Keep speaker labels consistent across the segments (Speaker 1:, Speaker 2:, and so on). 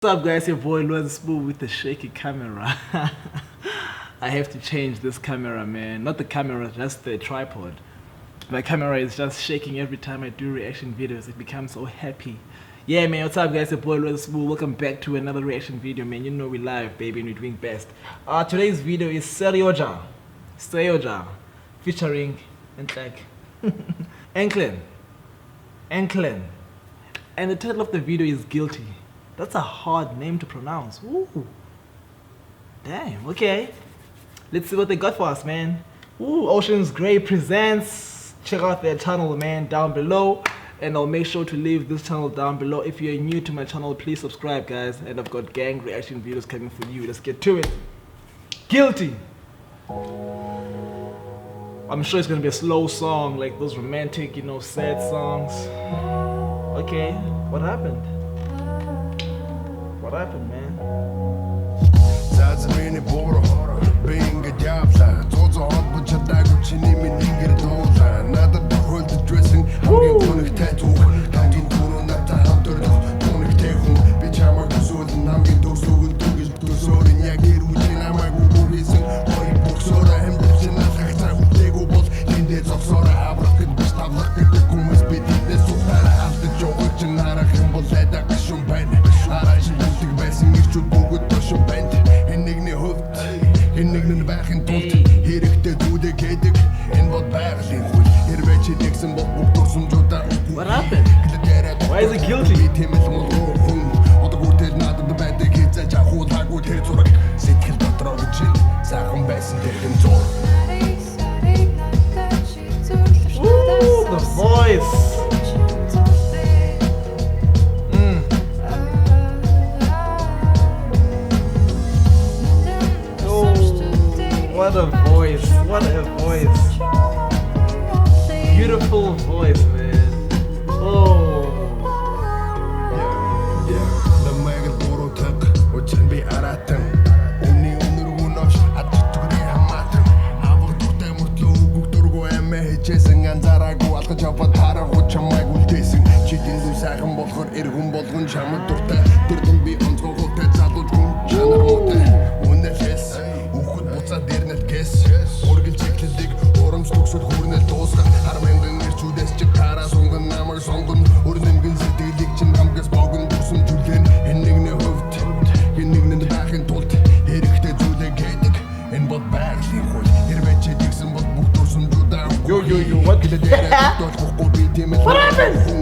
Speaker 1: What's up guys, your boy Luan Smooth with the shaky camera. I have to change this camera, man. Not the camera, just the tripod. My camera is just shaking every time I do reaction videos. It becomes so happy. Yeah man, what's up guys, your boy Luan Smooth. Welcome back to another reaction video, man. You know we live, baby, and we're doing best. Today's video is Seyoja featuring Enklin. And the title of the video is Guilty. That's a hard name to pronounce. Ooh. Damn, okay. Let's see what they got for us, man. Ooh, Ocean's Grey presents. Check out their channel, man, down below. And I'll make sure to leave this channel down below. If you're new to my channel, please subscribe, guys. And I've got gang reaction videos coming for you. Let's get to it. Guilty. I'm sure it's gonna be a slow song, like those romantic, sad songs. Okay, what happened? What happened, man? What happened? Why is it guilty? Ooh, the voice. What a voice, what a voice. Beautiful voice, man. Oh. Yo, what? What happened?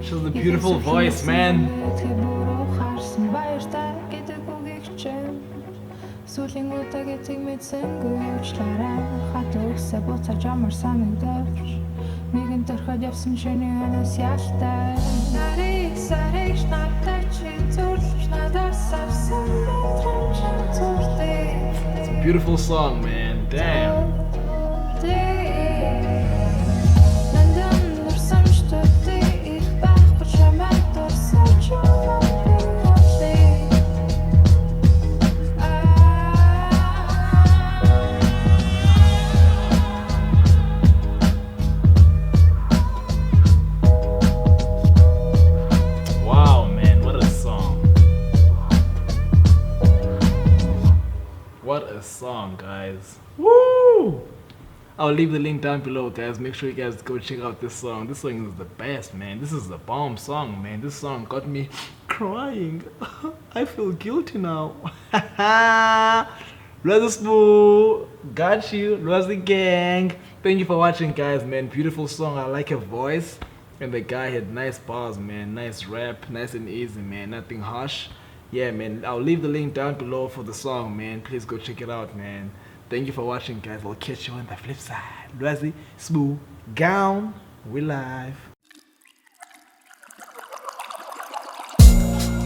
Speaker 1: She has a beautiful voice, man. It's a beautiful song, man. Damn. What a song, guys. Woo! I'll leave the link down below, guys. Make sure you guys go check out this song. This song is the best, man. This is the bomb song, man. This song got me crying. I feel guilty now. Brother Smooth, got you. Was the gang. Thank you for watching, guys, man. Beautiful song. I like her voice. And the guy had nice bars, man. Nice rap. Nice and easy, man. Nothing harsh. Yeah, man, I'll leave the link down below for the song, man. Please go check it out, man. Thank you for watching, guys. I'll catch you on the flip side. Lwazi, Smooth, Gown, we live.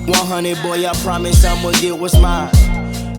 Speaker 2: 100, boy, I promise I'ma get what's mine.